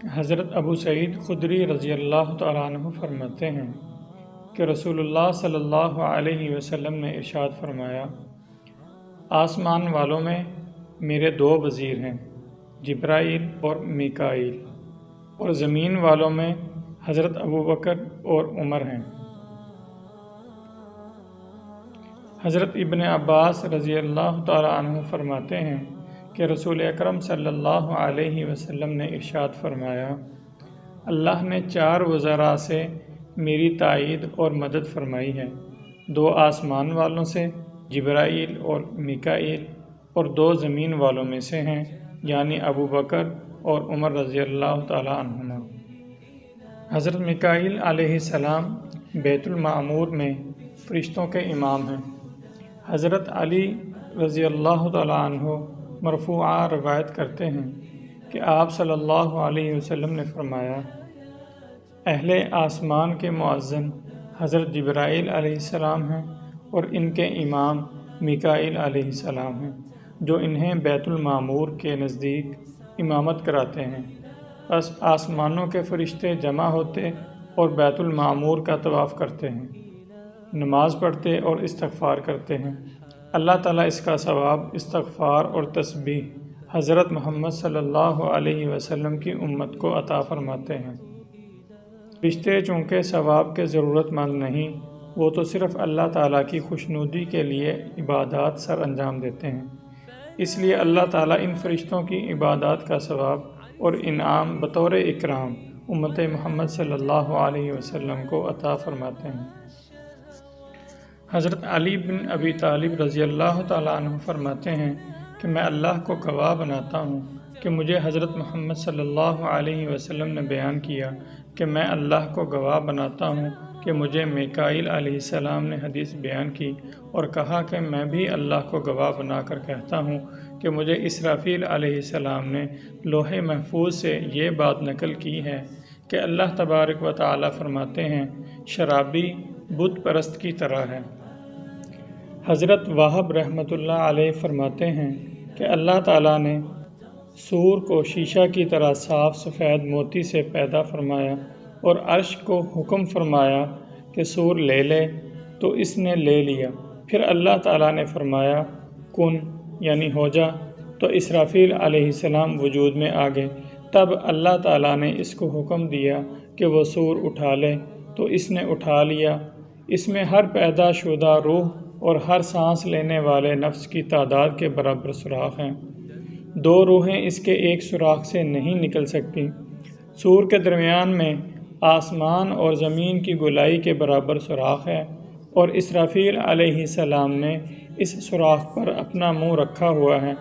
حضرت ابو سعید خدری رضی اللہ تعالیٰ عنہ فرماتے ہیں کہ رسول اللہ صلی اللہ علیہ وسلم نے ارشاد فرمایا، آسمان والوں میں میرے 2 وزیر ہیں، جبرائیل اور میکائیل، اور زمین والوں میں حضرت ابوبکر اور عمر ہیں۔ حضرت ابن عباس رضی اللہ تعالیٰ عنہ فرماتے ہیں کہ رسول اکرم صلی اللہ علیہ وسلم نے ارشاد فرمایا، اللہ نے 4 وزراء سے میری تائید اور مدد فرمائی ہے، 2 آسمان والوں سے جبرائیل اور میکائیل، اور 2 زمین والوں میں سے ہیں، یعنی ابوبکر اور عمر رضی اللہ تعالیٰ عنہما۔ حضرت میکائیل علیہ السلام بیت المعمور میں فرشتوں کے امام ہیں۔ حضرت علی رضی اللہ تعالیٰ عنہ مرفوعہ روایت کرتے ہیں کہ آپ صلی اللہ علیہ وسلم نے فرمایا، اہل آسمان کے مؤذن حضرت جبرائیل علیہ السلام ہیں اور ان کے امام میکائیل علیہ السلام ہیں، جو انہیں بیت المعمور کے نزدیک امامت کراتے ہیں۔ بس آسمانوں کے فرشتے جمع ہوتے اور بیت المعمور کا طواف کرتے ہیں، نماز پڑھتے اور استغفار کرتے ہیں۔ اللہ تعالیٰ اس کا ثواب استغفار اور تسبیح حضرت محمد صلی اللہ علیہ وسلم کی امت کو عطا فرماتے ہیں۔ فرشتے چونکہ ثواب کے ضرورت مند نہیں، وہ تو صرف اللہ تعالیٰ کی خوشنودی کے لیے عبادات سر انجام دیتے ہیں، اس لیے اللہ تعالیٰ ان فرشتوں کی عبادات کا ثواب اور انعام بطور اکرام امت محمد صلی اللہ علیہ وسلم کو عطا فرماتے ہیں۔ حضرت علی بن ابی طالب رضی اللہ تعالیٰ عنہ فرماتے ہیں کہ میں اللہ کو گواہ بناتا ہوں کہ مجھے حضرت محمد صلی اللہ علیہ وسلم نے بیان کیا کہ میں اللہ کو گواہ بناتا ہوں کہ مجھے میکائیل علیہ السلام نے حدیث بیان کی اور کہا کہ میں بھی اللہ کو گواہ بنا کر کہتا ہوں کہ مجھے اسرافیل علیہ السلام نے لوح محفوظ سے یہ بات نقل کی ہے کہ اللہ تبارک و تعالیٰ فرماتے ہیں، شرابی بت پرست کی طرح ہے۔ حضرت وہب رحمۃ اللہ علیہ فرماتے ہیں کہ اللہ تعالیٰ نے سور کو شیشہ کی طرح صاف سفید موتی سے پیدا فرمایا اور عرش کو حکم فرمایا کہ سور لے لے، تو اس نے لے لیا۔ پھر اللہ تعالیٰ نے فرمایا کن، یعنی ہو جا، تو اسرافیل علیہ السلام وجود میں آ گئے۔ تب اللہ تعالیٰ نے اس کو حکم دیا کہ وہ سور اٹھا لے، تو اس نے اٹھا لیا۔ اس میں ہر پیدا شدہ روح اور ہر سانس لینے والے نفس کی تعداد کے برابر سوراخ ہیں۔ 2 روحیں اس کے ایک سوراخ سے نہیں نکل سکتی۔ سور کے درمیان میں آسمان اور زمین کی گولائی کے برابر سوراخ ہے، اور اسرافیل علیہ السلام نے اس سوراخ پر اپنا منہ رکھا ہوا ہے۔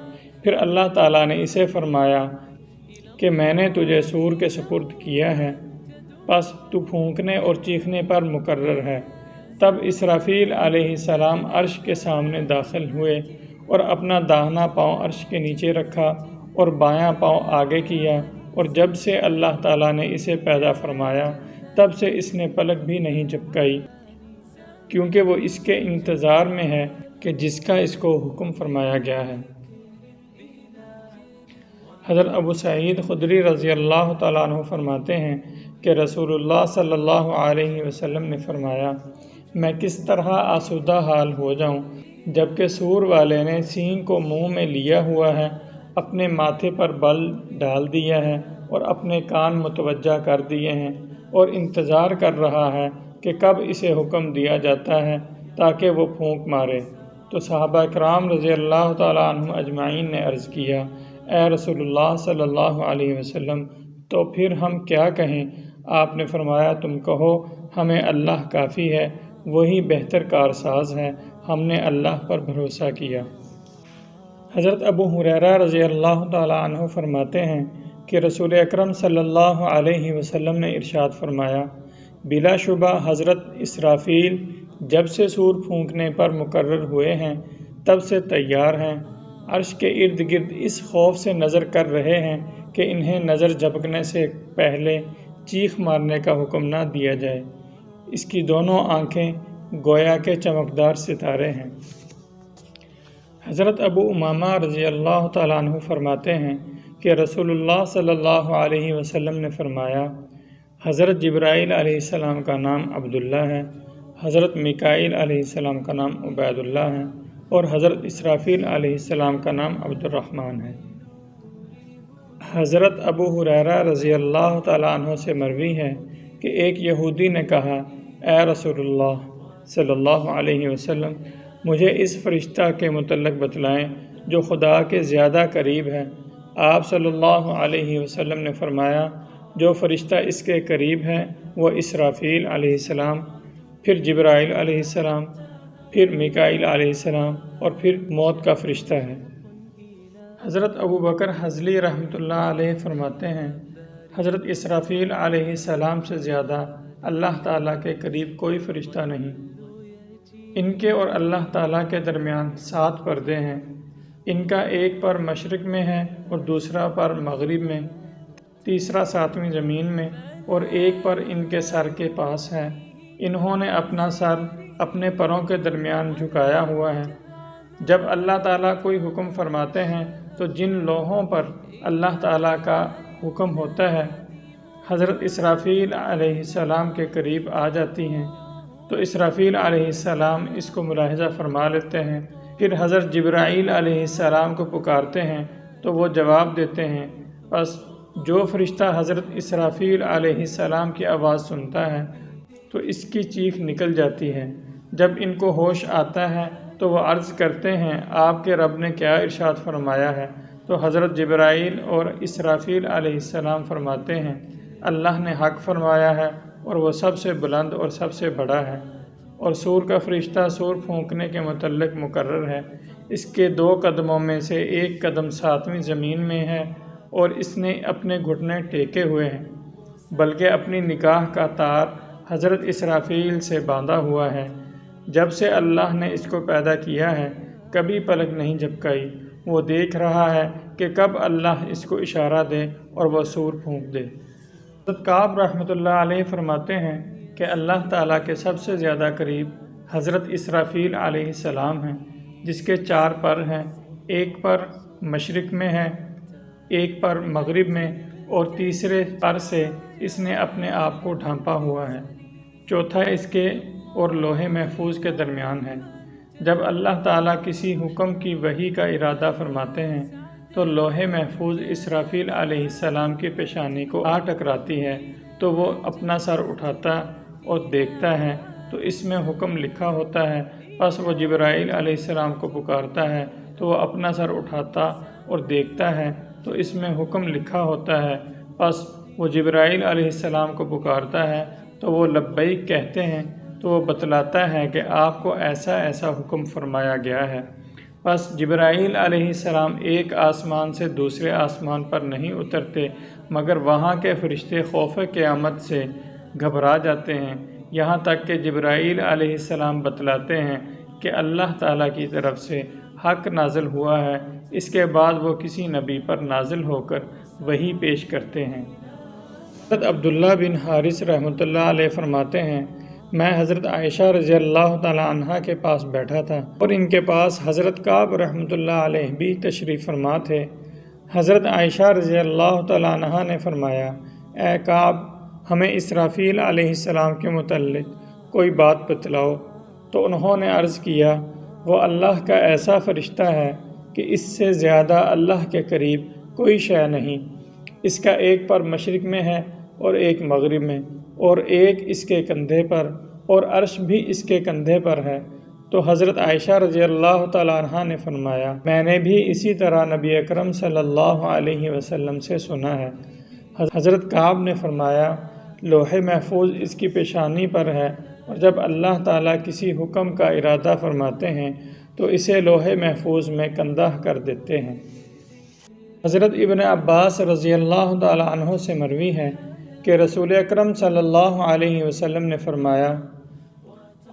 پھر اللہ تعالیٰ نے اسے فرمایا کہ میں نے تجھے سور کے سپرد کیا ہے، پس تو پھونکنے اور چیخنے پر مقرر ہے۔ تب اسرافیل علیہ السلام عرش کے سامنے داخل ہوئے اور اپنا داہنا پاؤں عرش کے نیچے رکھا اور بایاں پاؤں آگے کیا، اور جب سے اللہ تعالیٰ نے اسے پیدا فرمایا تب سے اس نے پلک بھی نہیں جھپکائی، کیونکہ وہ اس کے انتظار میں ہے کہ جس کا اس کو حکم فرمایا گیا ہے۔ حضرت ابو سعید خدری رضی اللہ تعالیٰ عنہ فرماتے ہیں کہ رسول اللہ صلی اللہ علیہ وسلم نے فرمایا، میں کس طرح آسودہ حال ہو جاؤں جبکہ سور والے نے سینگ کو منہ میں لیا ہوا ہے، اپنے ماتھے پر بل ڈال دیا ہے اور اپنے کان متوجہ کر دیے ہیں، اور انتظار کر رہا ہے کہ کب اسے حکم دیا جاتا ہے تاکہ وہ پھونک مارے۔ تو صحابہ کرام رضی اللہ تعالیٰ عنہ اجمعین نے عرض کیا، اے رسول اللہ صلی اللہ علیہ وسلم، تو پھر ہم کیا کہیں؟ آپ نے فرمایا، تم کہو ہمیں اللہ کافی ہے، وہی بہتر کارساز ہے، ہم نے اللہ پر بھروسہ کیا۔ حضرت ابو ہریرہ رضی اللہ تعالیٰ عنہ فرماتے ہیں کہ رسول اکرم صلی اللہ علیہ وسلم نے ارشاد فرمایا، بلا شبہ حضرت اسرافیل جب سے سور پھونکنے پر مقرر ہوئے ہیں تب سے تیار ہیں، عرش کے ارد گرد اس خوف سے نظر کر رہے ہیں کہ انہیں نظر جھپکنے سے پہلے چیخ مارنے کا حکم نہ دیا جائے۔ اس کی دونوں آنکھیں گویا کے چمکدار ستارے ہیں۔ حضرت ابو امامہ رضی اللہ تعالیٰ عنہ فرماتے ہیں کہ रसूलुल्लाह सल्लल्लाहु अलैहि वसल्लम ने फरमाया, हज़रत जिब्राईल अलैहिस्सलाम का नाम अब्दुल्ला है, हज़रत मिकाईल अलैहिस्सलाम का नाम उबैदुल्लाह है और हज़रत इसराफील अलैहिस्सलाम का नाम अब्दुर्रहमान है। हज़रत अबू हुरैरा रज़ी अल्लाह तआला अन्हु से मरवी है कि एक यहूदी ने कहा, ए रसूलुल्लाह सल्लल्लाहु अलैहि वसल्लम, मुझे इस फ़रिश्ता के मुतल्लिक़ बतलाएं जो खुदा के ज़्यादा करीब है। आप सल्लल्लाहु अलैहि वसल्लम ने फरमाया, जो फ़रिश्ता इसके करीब है वो इसराफील अलैहिस्सलाम, फिर जिब्राईल अलैहिस्सलाम, फिर मिकाईल अलैहिस्सलाम और फिर मौत का फ़रिश्ता है। हज़रत अबू बकर हज़ली रहमतुल्लाह अलैह फरमाते हैं, हज़रत इसराफील अलैहिस्सलाम से ज़्यादा अल्लाह ताला के करीब कोई फ़रिश्ता नहीं। इनके और अल्लाह ताला के दरमियान 7 पर्दे हैं। इनका एक पर मशरिक़ में है और दूसरा पर मग़रिब में, तीसरा 7वीं ज़मीन में और एक पर इनके सर के पास है। इन्होंने अपना सर अपने परों के दरमियान झुकाया हुआ है। जब अल्लाह ताला कोई हुक्म फरमाते हैं तो जिन लोहों पर अल्लाह ताला का हुक्म होता है हज़रत इसराफील अलैहिस्सलाम के करीब आ जाती हैं, तो इसराफील अलैहिस्सलाम इसको मुलाहिज़ा फरमा लेते हैं। फिर हज़रत जिब्राईल अलैहिस्सलाम को पुकारते हैं तो वो जवाब देते हैं। बस जो फ़रिश्ता हज़रत इसराफील अलैहिस्सलाम की आवाज़ सुनता है तो इसकी चीख निकल जाती है। जब इनको होश आता है तो वो अर्ज़ करते हैं, आपके रब ने क्या इरशाद फरमाया है? तो हज़रत जिब्राईल और इसराफील अलैहिस्सलाम फरमाते हैं, अल्लाह ने हक़ फरमाया है और वो सबसे बुलंद और सबसे बड़ा है। और सूर का फ़रिश्ता सूर फूंकने के मुतल्लिक़ मुकर्रर है। इसके 2 कदमों में से एक कदम 7वीं ज़मीन में है और इसने अपने घुटने टेके हुए हैं, बल्कि अपनी निगाह का तार हज़रत इसराफील से बांधा हुआ है। जब से अल्लाह ने इसको पैदा किया है कभी पलक नहीं झपकाई। वो देख रहा है कि कब अल्लाह इसको इशारा दे और वह सूर फूंक दे। हज़रत काब रहमतुल्लाह अलैह फरमाते हैं कि अल्लाह ताला के सबसे ज़्यादा करीब हज़रत इसराफील अलैहिस्सलाम हैं, जिसके 4 पर हैं। एक पर मशरिक़ में है, एक पर मग़रिब में और तीसरे पर से इसने अपने आप को ढांपा हुआ है। चौथा इसके और लोहे महफूज के दरमियान है। जब अल्लाह ताला किसी हुक्म की वही का इरादा फरमाते हैं तो लोहे महफूज इसराफील अलैहिस्सलाम की पेशानी को आ टकराती है, तो वो अपना सर उठाता और देखता है तो इसमें हुक्म लिखा होता है। बस वो जिब्राईल अलैहिस्सलाम को पुकारता है तो वो अपना सर उठाता और देखता है तो इसमें हुक्म लिखा होता है। बस वो जिब्राईल अलैहिस्सलाम को पुकारता है तो वो लब्बैक कहते हैं तो वो बतलाता है कि आपको ऐसा ऐसा हुक्म फरमाया गया है। बस जिब्राईल अलैहिस्सलाम एक आसमान से दूसरे आसमान पर नहीं उतरते, मगर वहाँ के फ़रिश्ते खौफ क़यामत से घबरा जाते हैं। यहाँ तक कि जिब्राईल अलैहिस्सलाम बतलाते हैं कि अल्लाह ताला की तरफ से हक़ नाज़िल हुआ है। इसके बाद वो किसी नबी पर नाज़िल होकर वही पेश करते हैं। हज़रत अब्दुल्ला बिन हारिस रहमतुल्लाह अलैह फरमाते हैं, मैं हज़रत आयशा रज़ियल्लाहु ताला अन्हा के पास बैठा था और इनके पास हज़रत काब रहमतुल्लाह अलैह भी तशरीफ़ फरमा थे। हज़रत आयशा रज़ियल्लाहु ताला अन्हा ने फरमाया, ए काब, हमें इसराफील अलैहिस्सलाम के मुतल्लिक़ कोई बात बतलाओ। तो उन्होंने अर्ज़ किया, वो अल्लाह का ऐसा फ़रिश्ता है कि इससे ज़्यादा अल्लाह के करीब कोई शय नहीं। इसका एक पर मशरिक़ में है और एक मग़रिब में और एक इसके कंधे पर और अर्श भी इसके कंधे पर है। तो हज़रत आयशा रज़ियल्लाहु ताला अन्हा ने फरमाया, मैंने भी इसी तरह नबी अकरम सल्लल्लाहु अलैहि वसल्लम से सुना है। हज़रत काब ने फरमाया, लोहे महफूज इसकी पेशानी पर है और जब अल्लाह ताला किसी हुक्म का इरादा फरमाते हैं तो इसे लोहे महफूज में कंधा कर देते हैं। हज़रत इब्न अब्बास रज़ियल्लाहु ताला अन्हु से मरवी है कि रसूल अकरम सल्लल्लाहु अलैहि वसल्लम ने फरमाया,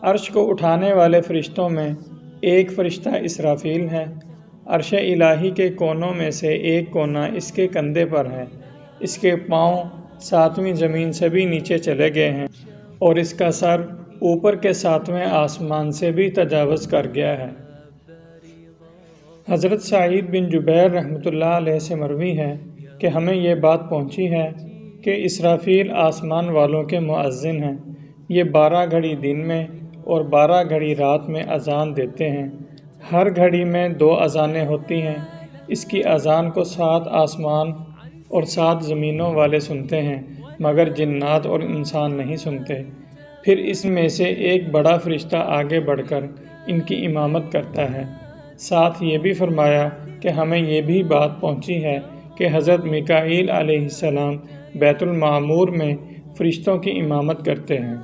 अर्श को उठाने वाले फ़रिश्तों में एक फ़रिश्ता इसराफील है। अर्श इलाही के कोनों में से एक कोना इसके कंधे पर है। इसके पाँव 7वीं ज़मीन से भी नीचे चले गए हैं और इसका सर ऊपर के 7वें आसमान से भी तजावज़ कर गया है। हज़रत सईद बिन जुबैर रहमतुल्लाह अलैह से मरवी है کہ ہمیں یہ بات پہنچی ہے کہ اسرافیل آسمان والوں کے مؤذن ہیں۔ یہ 12 گھڑی دن میں اور 12 گھڑی رات میں اذان دیتے ہیں۔ ہر گھڑی میں 2 اذانیں ہوتی ہیں۔ اس کی اذان کو 7 آسمان اور 7 زمینوں والے سنتے ہیں، مگر جنات اور انسان نہیں سنتے۔ پھر اس میں سے ایک بڑا فرشتہ آگے بڑھ کر ان کی امامت کرتا ہے۔ ساتھ یہ بھی فرمایا کہ ہمیں یہ بھی بات پہنچی ہے کہ حضرت میکائیل علیہ السلام بیت المعمور میں فرشتوں کی امامت کرتے ہیں۔